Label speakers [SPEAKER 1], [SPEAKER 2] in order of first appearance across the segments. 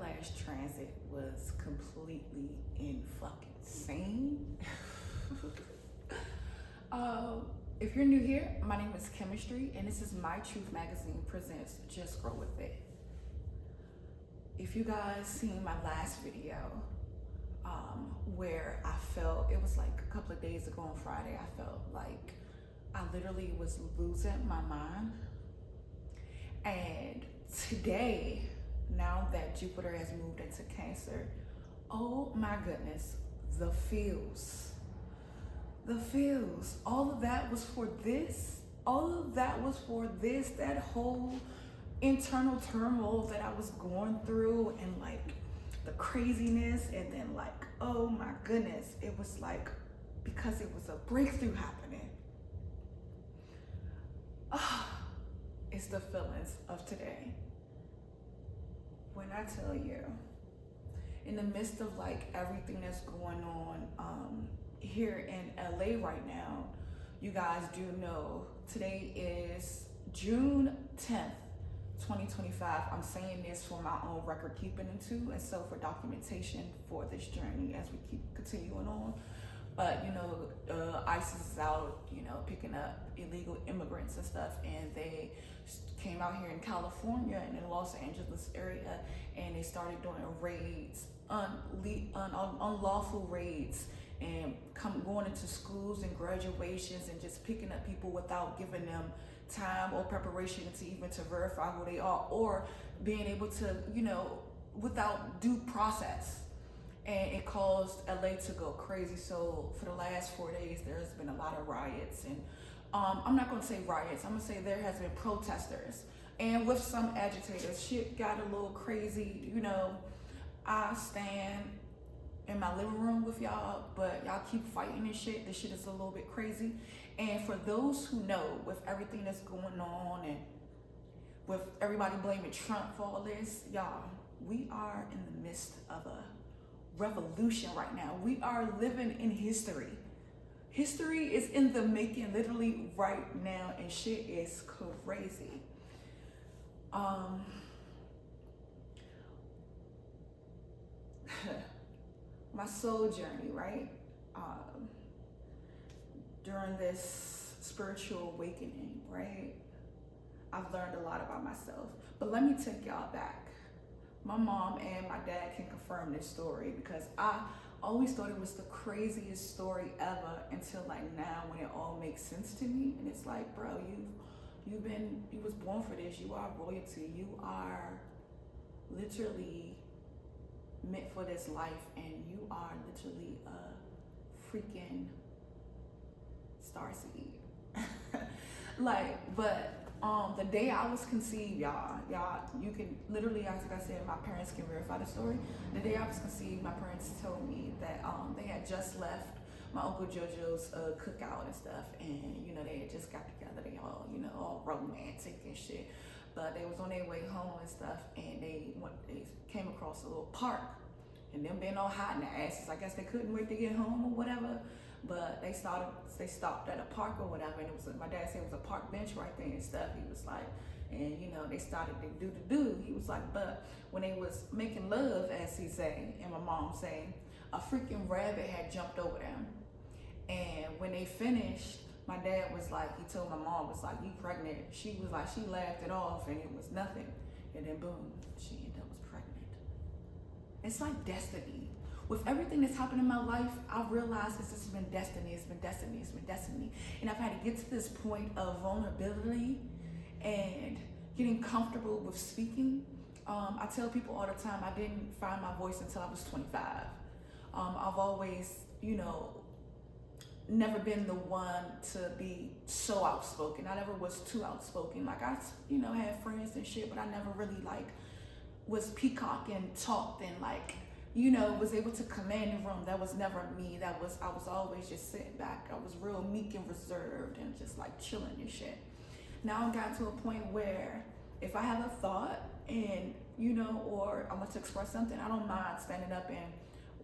[SPEAKER 1] last transit was completely insane. If you're new here, my name is Chemistry, and this is My Truth Magazine presents Just Grow With It. If you guys seen my last video, where I felt, it was like a couple of days ago on Friday, I felt like I literally was losing my mind. And today, now that Jupiter has moved into Cancer, oh my goodness, the feels. All of that was for this. That whole internal turmoil that I was going through, and like the craziness, and then like, oh my goodness, it was like, because it was a breakthrough happening. It's the feelings of today. When I tell you, in the midst of like everything that's going on here in LA right now, you guys do know today is June 10th, 2025. I'm saying this for my own record keeping too, and so for documentation for this journey as we keep continuing on. But ISIS is out, picking up illegal immigrants and stuff, and they came out here in California and in Los Angeles area, and they started doing raids, unlawful raids, and going into schools and graduations and just picking up people without giving them time or preparation to verify who they are, or being able to, without due process. And it caused LA to go crazy. So for the last 4 days, there's been a lot of riots, and I'm not gonna say riots, I'm gonna say there has been protesters, and with some agitators, shit got a little crazy. I stand in my living room with y'all, but y'all keep fighting and shit. This shit is a little bit crazy. And for those who know, with everything that's going on, and with everybody blaming Trump for all this, y'all, we are in the midst of a revolution right now. We are living in history. History is in the making literally right now, and shit is crazy. My soul journey, right? During this spiritual awakening, right? I've learned a lot about myself. But let me take y'all back. My mom and my dad can confirm this story, because I always thought it was the craziest story ever until like now, when it all makes sense to me. And it's like, bro, you was born for this. You are royalty. You are literally meant for this life, and you are literally a freaking starseed. The day I was conceived, y'all, you can literally, like I said, my parents can verify the story. The day I was conceived, my parents told me that they had just left my Uncle JoJo's cookout and stuff, and they had just got together. They all romantic and shit. But they was on their way home and stuff, and they came across a little park, and them being all hot in the asses, I guess they couldn't wait to get home or whatever. But they stopped at a park or whatever, and it was, my dad said it was a park bench right there and stuff. He was like, and they started to do. He was like, but when they was making love, as he say, and my mom say, a freaking rabbit had jumped over them. And when they finished, my dad was like, he told my mom, was like, you pregnant? She was like, she laughed it off, and it was nothing. And then boom, she ended up was pregnant. It's like destiny. With everything that's happened in my life, I realized this has been destiny. It's been destiny. And I've had to get to this point of vulnerability and getting comfortable with speaking. I tell people all the time, I didn't find my voice until I was 25. I've always, never been the one to be so outspoken. I never was too outspoken. Like I, had friends and shit, but I never really like was peacock and talked and like, was able to command the room. That was never me. I was always just sitting back. I was real meek and reserved and just like chilling and shit. Now I got to a point where if I have a thought and, or I want to express something, I don't mind standing up and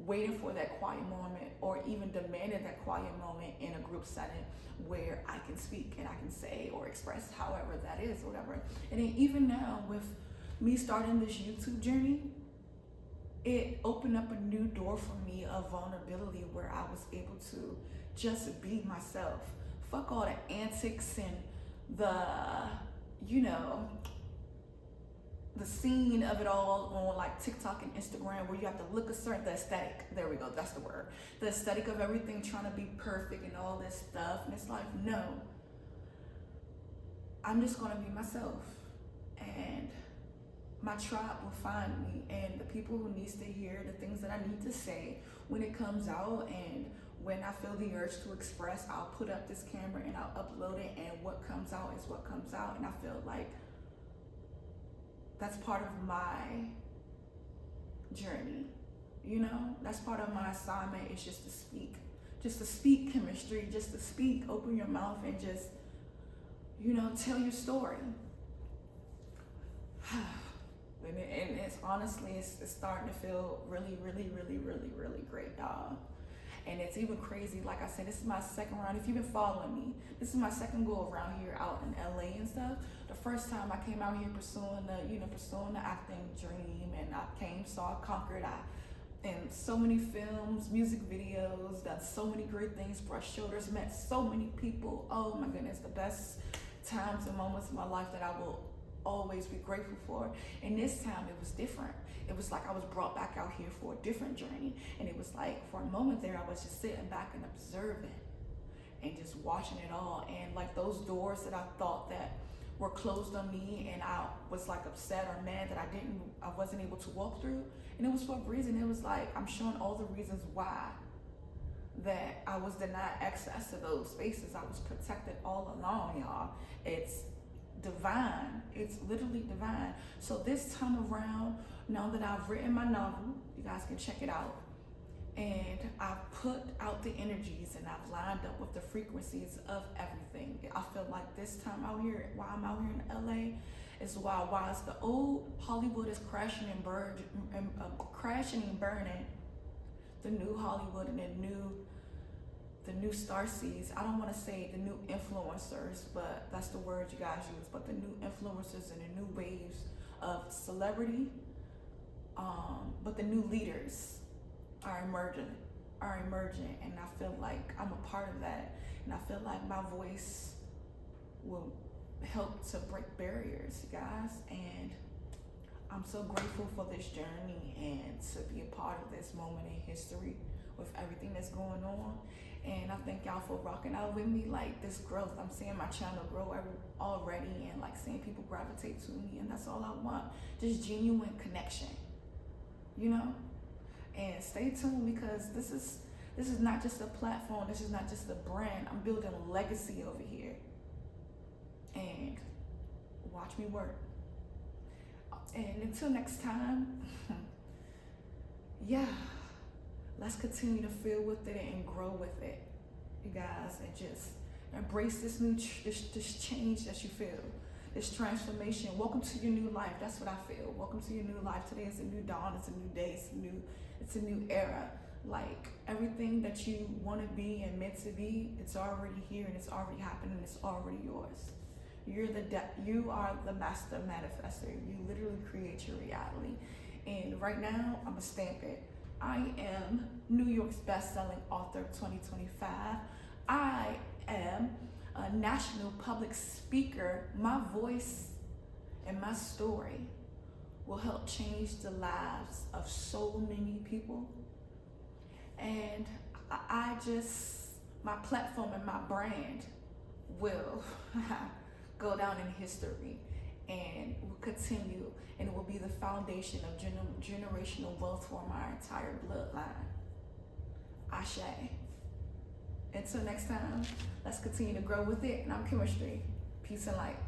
[SPEAKER 1] waiting for that quiet moment, or even demanding that quiet moment in a group setting where I can speak and I can say or express however that is, whatever. And then even now with me starting this YouTube journey, it opened up a new door for me of vulnerability where I was able to just be myself. Fuck all the antics and the, you know, the scene of it all on like TikTok and Instagram where you have to look a certain, the aesthetic, there we go, that's the word. The aesthetic of everything, trying to be perfect and all this stuff. And it's like, no, I'm just gonna be myself. And my tribe will find me, and the people who needs to hear the things that I need to say when it comes out, and when I feel the urge to express, I'll put up this camera and I'll upload it, and what comes out is what comes out. And I feel like that's part of my journey, you know? That's part of my assignment, is just to speak chemistry, just to speak, open your mouth and just, you know, tell your story. And it's honestly, it's starting to feel really, really, really, really, really great, y'all. And it's even crazy. Like I said, this is my second round. If you've been following me, this is my second go around here out in LA and stuff. The first time I came out here pursuing the acting dream, and I came, saw, conquered. And so many films, music videos, done so many great things, brushed shoulders, met so many people. Oh my goodness, the best times and moments of my life that I will always be grateful for. And this time it was different. It was like I was brought back out here for a different journey. And it was like, for a moment there, I was just sitting back and observing and just watching it all. And like those doors that I thought that were closed on me, and I was like upset or mad that I wasn't able to walk through. And it was for a reason. It was like, I'm showing all the reasons why that I was denied access to those spaces. I was protected all along, y'all. It's divine. It's literally divine. So this time around, now that I've written my novel, you guys can check it out, and I've put out the energies and I've lined up with the frequencies of everything. I feel like this time out here, while I'm out here in LA, is while the old Hollywood is crashing and burning, the new Hollywood and the new star seeds, I don't want to say the new influencers, but that's the word you guys use, but the new influencers and the new waves of celebrity, but the new leaders are emerging, and I feel like I'm a part of that, and I feel like my voice will help to break barriers, you guys. And I'm so grateful for this journey and to be a part of this moment in history with everything that's going on. And I thank y'all for rocking out with me. Like, this growth, I'm seeing my channel grow already, and like seeing people gravitate to me, and that's all I want. Just genuine connection, you know? And stay tuned, because this is not just a platform, this is not just a brand. I'm building a legacy over here. And watch me work. And until next time, yeah, let's continue to feel with it and grow with it, you guys, and just embrace this this change that you feel, this transformation. Welcome to your new life. That's what I feel. Welcome to your new life. Today is a new dawn. It's a new day. It's a new era. Like, everything that you want to be and meant to be, it's already here, and it's already happening. It's already yours. You are the master manifester. You literally create your reality. And right now, I'm gonna stamp it. I am New York's best-selling author 2025. I am a national public speaker. My voice and my story will help change the lives of so many people. And my platform and my brand will go down in history, and will continue, and it will be the foundation of generational wealth for my entire bloodline. Ashe. Until next time, let's continue to grow with it, and I'm Chemistry. Peace and light.